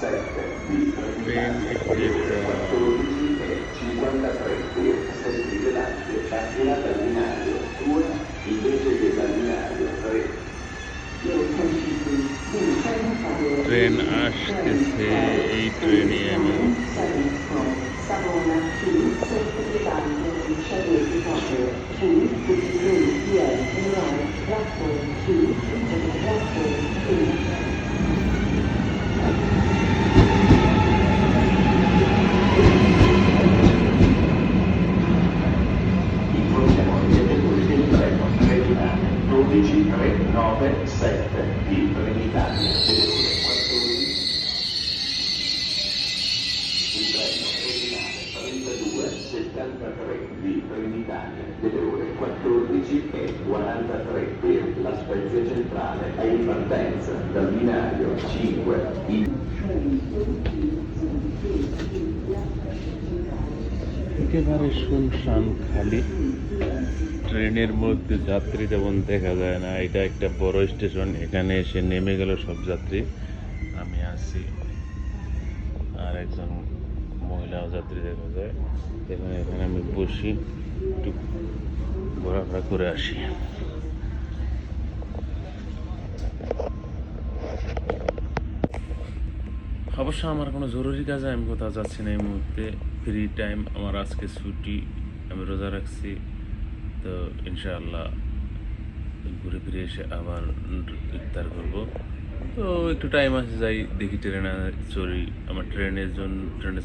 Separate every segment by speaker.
Speaker 1: Train ticket
Speaker 2: 53 per Sestile Lazio partirà dal binario 2 invece che dal binario 3.
Speaker 1: Train আসতেছে, এই ট্রেনে আমি
Speaker 3: Savona to Sestile Lazio Chiedo di Caprio to 53 p.m. arrive platform 2 into the platform 2.
Speaker 2: Il treno Trenitalia 12397 di Trenitalia delle ore 14. Il treno regionale 3273 di Trenitalia delle ore 14:43 per la Spezia Centrale è in partenza dal binario 5 in
Speaker 1: একেবারে শুনশান খালি, ট্রেনের মধ্যে যাত্রী তেমন দেখা যায় না। এটা একটা বড় স্টেশন, এখানে এসে নেমে গেল সব যাত্রী। আমি আছি, আর একজন মহিলা যাত্রী দেখা যায়। এখানে আমি বসি, একটু ঘোরাফেরা করে আসি। অবশ্য আমার কোনো জরুরি কাজে আমি কোথাও যাচ্ছি না এই মুহূর্তে। ফ্রি টাইম আমার আজকে ছুটি, আমি রোজা রাখছি। তো ইনশাআল্লাহ ঘুরে ফিরে এসে আবার ইফতার করব। তো একটু টাইম আছে, যাই দেখি ট্রেনে চড়ি। আমার ট্রেনে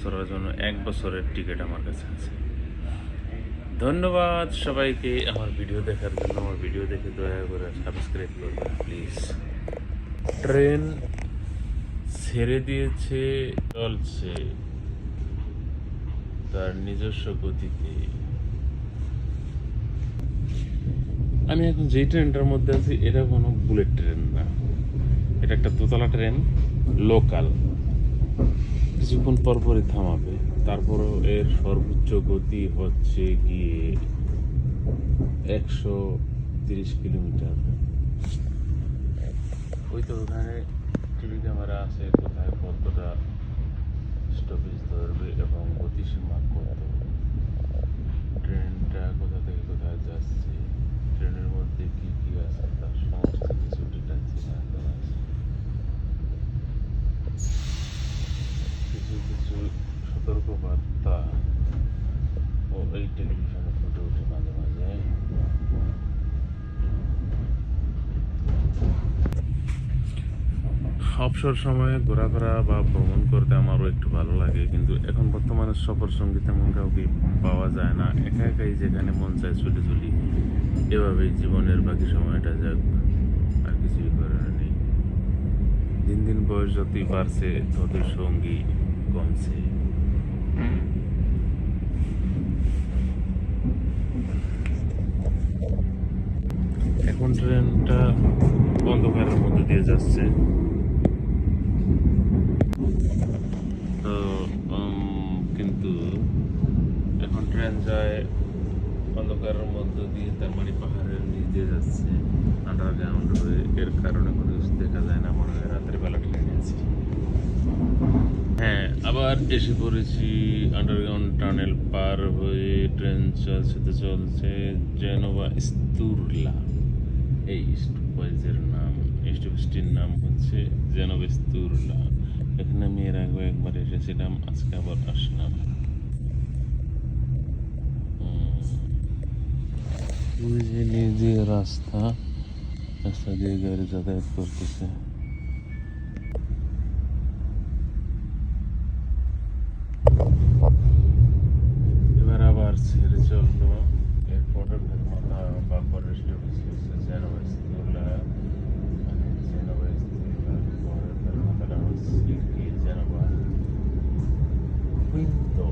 Speaker 1: চড়ার জন্য 1 বছরের টিকিট আমার কাছে আছে। ধন্যবাদ সবাইকে আমার ভিডিও দেখার জন্য। আমার ভিডিও দেখে দয়া করে সাবস্ক্রাইব করবেন প্লিজ। ট্রেন ছেড়ে দিয়েছে, চলছে তার নিজস্ব গতিতে। আমি এখন যেই ট্রেনটার মধ্যে আছি এটা কোনো বুলেট ট্রেন না, এটা একটা দোতলা ট্রেন, লোকাল। কিছুক্ষণ পরপরই থামাবে, তারপরও এর সর্বোচ্চ গতি হচ্ছে গিয়ে 130 কিলোমিটার। ওই তো ওখানে টিভি ক্যামেরা আছে, কোথায় কতটা স্টপেজ ধরবে এবং গতিসীমা কত, ট্রেনটা কোথা থেকে কোথায় যাচ্ছে, ট্রেনের মধ্যে কি কি আছে তার সমস্ত কিছু ডিটেলস জানানো আছে। কিছু কিছু সতর্কবার্তা ও এই টেলিভিশনে ফুটে ওঠে মাঝে মাঝে। অবসর সময়ে ঘোরাফেরা বা ভ্রমণ করতে আমারও একটু ভালো লাগে, কিন্তু এখন বর্তমানে সফর সঙ্গী তেমন কাউকে পাওয়া যায় না। একা একাই যেখানে মন চায় ছুটে চলি, এভাবেই জীবনের বাকি সময়টা যাক, আর কিছুই করার নেই। দিন দিন বয়স যতই বাড়ছে ততই সঙ্গী কমছে। এখন ট্রেনটা অন্ধকারের মধ্যে দিয়ে যাচ্ছে। তো কিন্তু এখন ট্রেন যায় অন্ধকারের মধ্য দিয়ে, তার মানে পাহাড়ের নিচ দিয়ে যাচ্ছে আন্ডারগ্রাউন্ড হয়ে। এর কারণে কোনো কিছু দেখা যায় না, মনে হয় রাতের বেলা ট্রেনে আছি। হ্যাঁ, আবার এসে পড়েছি আন্ডারগ্রাউন্ড টানেল পার হয়ে। ট্রেন চলছে জেনোভা স্তুরলা। এই স্টপেজের নাম, স্টপেজটির নাম হচ্ছে জেনোভা স্তুরলা। এখানে আমি এর আগে একবার এসেছিলাম, আজকে আবার আসলাম। ওই যে নিজে রাস্তা দিয়ে গাড়ি যাতায়াত করতেছে। এবার আবার ছেড়ে চললো। এরপরে বাম্পারের স্টপেজ হচ্ছে জেনোভা স্তুরলা। জেনোভা স্তুরলার পরে ফেরমাতাটা হচ্ছে কি জেনোভা কুইন্তো।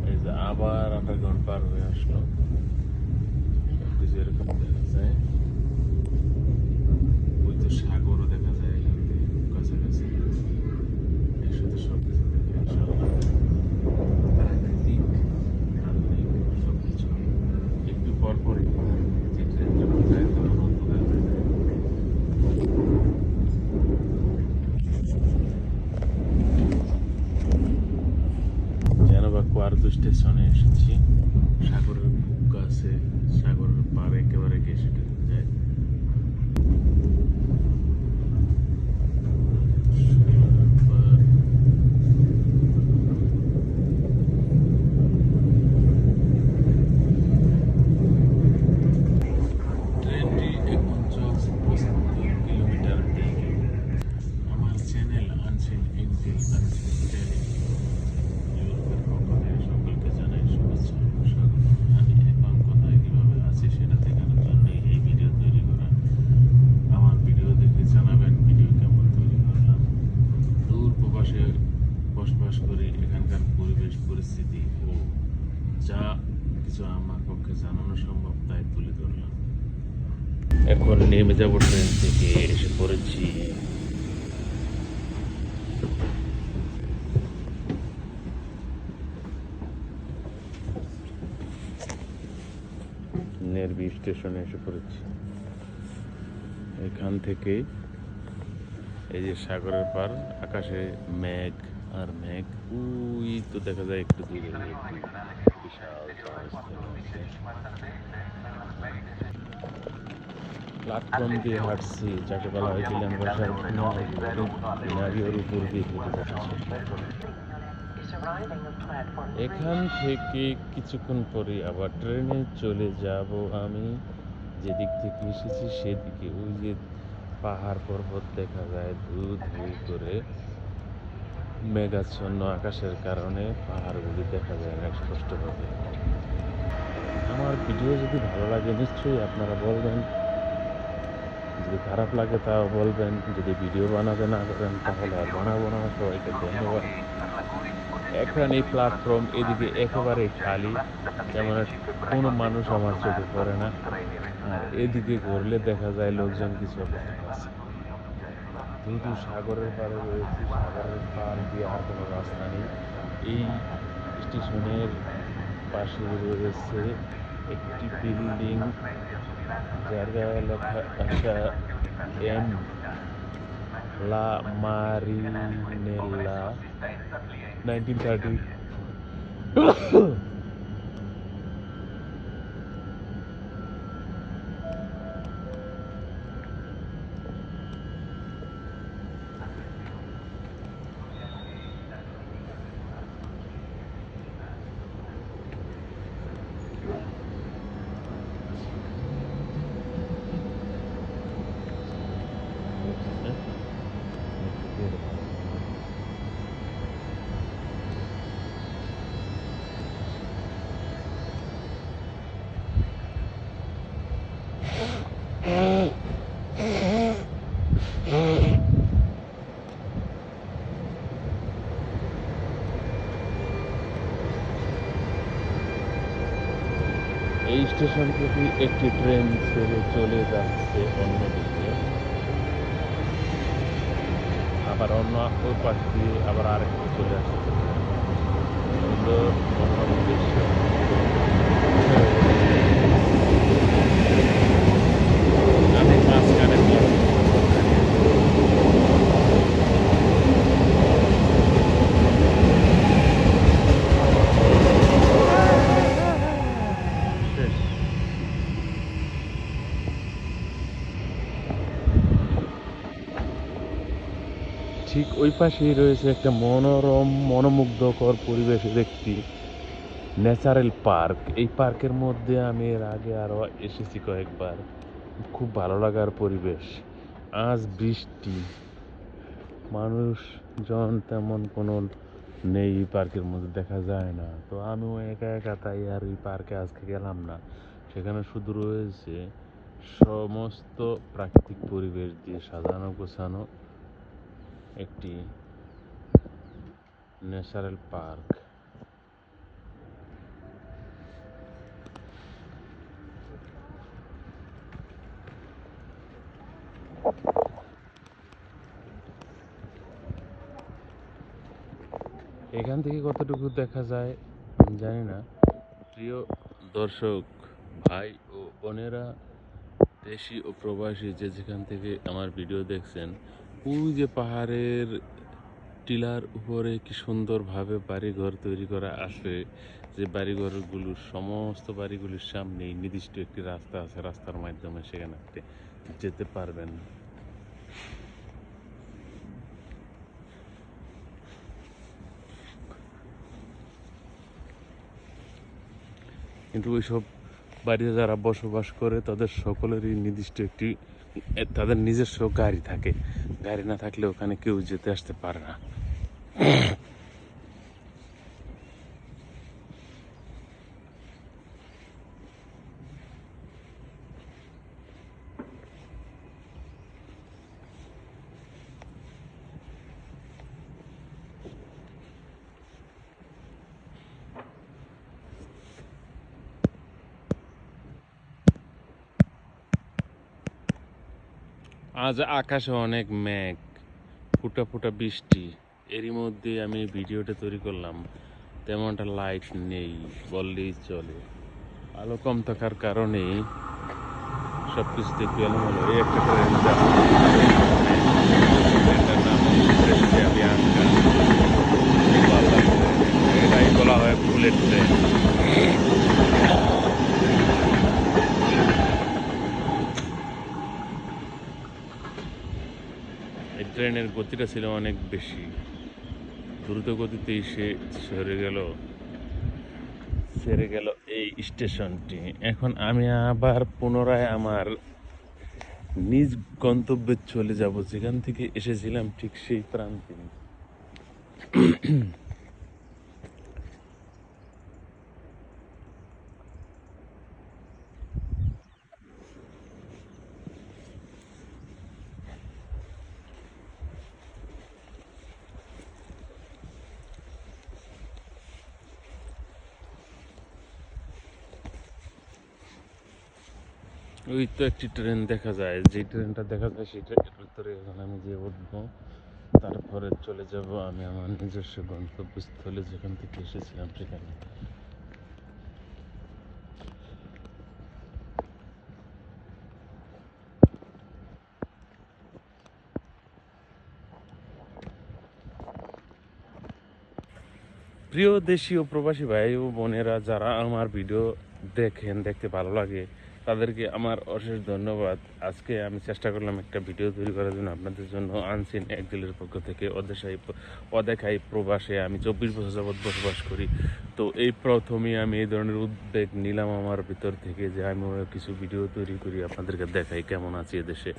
Speaker 1: এই যে আবার আন্ডারগ্রাউন্ড পার হয়ে আসলো। সবকিছু এরকম দেখা যায়। ওই তো সাগরও দেখা যায় কাছাকাছি। এর সাথে সবকিছু দেখে ইনশাআল্লাহ প্রাকৃতিক সবকিছু। একটু পরপরই পাহাড় যে ট্রেন যখন যায় তখন অন্ধকার হয়ে যায়। বারদু স্টেশনে এসেছি। সাগরের বুক কাছে, সাগরের পার একেবারে ঘেঁষে ঢুকে যায়। ট্রেনটি এখন চলছে 75 কিলোমিটার বেগে। আমার channel unseen angel unseen tele ইউরোপের পক্ষ থেকে সকলকে জানাই শুভেচ্ছা ও স্বাগত। আমি এখন কোথায় কীভাবে আছি সেটা দেখানোর জন্য এই ভিডিও তৈরি করা। আমার ভিডিও দেখে জানাবেন ভিডিও কেমন তৈরি করলাম। দূর প্রবাসে বসবাস করি, এখানকার পরিবেশ পরিস্থিতি ও যা কিছু আমার পক্ষে জানানো সম্ভব তাই তুলে ধরলাম। এখন নেমে যাব ট্রেন থেকে, এসে পড়েছি। নেরবি স্টেশনে এসে পড়েছি। এখান থেকে এই যে সাগরের পার, আকাশে মেঘ আর মেঘ, ওই তো দেখা যায় একটু দূরে একটি বিশাল জনস্থল আছে। প্ল্যাটফর্ম দিয়ে হাঁটছি, যাকে বলা হয় গিলান ভাষার নারীর উপর দিয়ে হেঁটে যাচ্ছে। এখান থেকে কিছুক্ষণ পরে আবার ট্রেনে চলে যাব আমি যেদিক থেকে এসেছি সেদিকে। ওই যে পাহাড় পর্বত দেখা যায় ধু ধু করে, মেঘাচ্ছন্ন আকাশের কারণে পাহাড়গুলি দেখা যায় না স্পষ্টভাবে। আমার ভিডিও যদি ভালো লাগে নিশ্চয়ই আপনারা বলবেন, যদি খারাপ লাগে তাও বলবেন। যদি ভিডিও বানাতে না করেন তাহলে আর বানাবো না। সবাইকে ধন্যবাদ। এখন এই প্ল্যাটফর্ম এদিকে একেবারে খালি, তেমন কোনো মানুষ আমার চোখে পড়ে না। আর এদিকে ঘুরলে দেখা যায় লোকজন কিছু একটা আছে। যেহেতু সাগরের পাড়ে রয়েছি, সাগরের পাড় দিয়ে আর কোনো রাস্তা নেই। এই স্টেশনের পাশে রয়েছে একটি বিল্ডিং, যার গায়ে লেখা আশা এম লা মারিনেলা 1930। এই স্টেশন থেকে একটি ট্রেন ছেড়ে চলে যাচ্ছে অন্যদিকে, আবার অন্য ওই পাশ দিয়ে আবার আরেকটি চলে আসছে। সুন্দর মনোরম দৃশ্য। আমি মাঝখানে ঠিক ওই পাশেই রয়েছে একটা মনোরম মনোমুগ্ধকর পরিবেশের একটি ন্যাচারাল পার্ক। এই পার্কের মধ্যে আমি এর আগে আরও এসেছি কয়েকবার। খুব ভালো লাগার পরিবেশ। আজ বৃষ্টি, মানুষজন তেমন কোনো নেই এই পার্কের মধ্যে, দেখা যায় না। তো আমিও একা একা, তাই আর এই পার্কে আজকে গেলাম না। সেখানে শুধু রয়েছে সমস্ত প্রাকৃতিক পরিবেশ দিয়ে সাজানো গোছানো একটি ন্যাচারাল পার্ক। এখান থেকে কতটুকু দেখা যায় আমি জানি না। প্রিয় দর্শক ভাই ও বোনেরা, দেশি ও প্রবাসী যে যেখান থেকে আমার ভিডিও দেখছেন, ওই যে পাহাড়ের টিলার উপরে কি সুন্দরভাবে বাড়িঘর তৈরি করা আছে, যে বাড়িঘরগুলোর সমস্ত বাড়িগুলির সামনেই নির্দিষ্ট একটি রাস্তা আছে, রাস্তার মাধ্যমে সেখানে আপনি যেতে পারবেন। কিন্তু ওইসব বাড়িতে যারা বসবাস করে তাদের সকলেরই নির্দিষ্ট একটি তাদের নিজস্ব গাড়ি থাকে। গাড়ি না থাকলে ওখানে কেউ যেতে আসতে পারে না। আজ আকাশে অনেক মেঘ, ফুটা ফুটা বৃষ্টি। এরই মধ্যে আমি ভিডিওটা তৈরি করলাম। তেমনটা লাইট নেই বললেই চলে। আলো কম থাকার কারণে সবকিছু দেখতে এলোমেলো। এই একটা ট্রেন যাচ্ছে, ট্রেনটার নাম হচ্ছে আভিয়াঙ্কা। এটাই বলা হয় বুলেট ট্রেন। এই ট্রেনের গতিটা ছিল অনেক বেশি, দ্রুত গতিতেই সে ছেড়ে গেল এই স্টেশনটি। এখন আমি আবার পুনরায় আমার নিজ গন্তব্যে চলে যাব, যেখান থেকে এসেছিলাম ঠিক সেই প্রান্তে। ওই তো একটি ট্রেন দেখা যায়, যে ট্রেনটা দেখা যায় সেটা ভিতরে এখন আমি যে উঠবো, তারপরে চলে যাব আমি আমার নিজস্ব গন্তব্যস্থলে, যেখান থেকে এসেছিলাম সেখানে। প্রিয় দেশি ও প্রবাসী ভাই ও বোনেরা, যারা আমার ভিডিও দেখতে ভালো লাগে, তাদেরকে আমার অশেষ ধন্যবাদ। আজকে আমি চেষ্টা করলাম একটা ভিডিও তৈরি করার জন্য আপনাদের জন্য। আনসিন একদিলের পক্ষ থেকে অদেখাই প্রবাসে আমি 24 বছর যাবৎ বসবাস করি। তো এই প্রথমেই আমি এই ধরনের উদ্যোগ নিলাম আমার ভিতর থেকে, যে আমি কিছু ভিডিও তৈরি করি, আপনাদেরকে দেখাই কেমন আছি এদেশে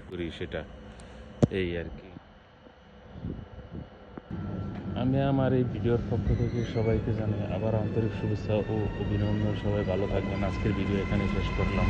Speaker 1: করি সেটা, এই আর কি। আমি আমার এই ভিডিওর পক্ষ থেকে সবাইকে জানাই আবার আন্তরিক শুভেচ্ছা ও অভিনন্দন। সবাই ভালো থাকবেন। আজকের ভিডিও এখানে শেষ করলাম।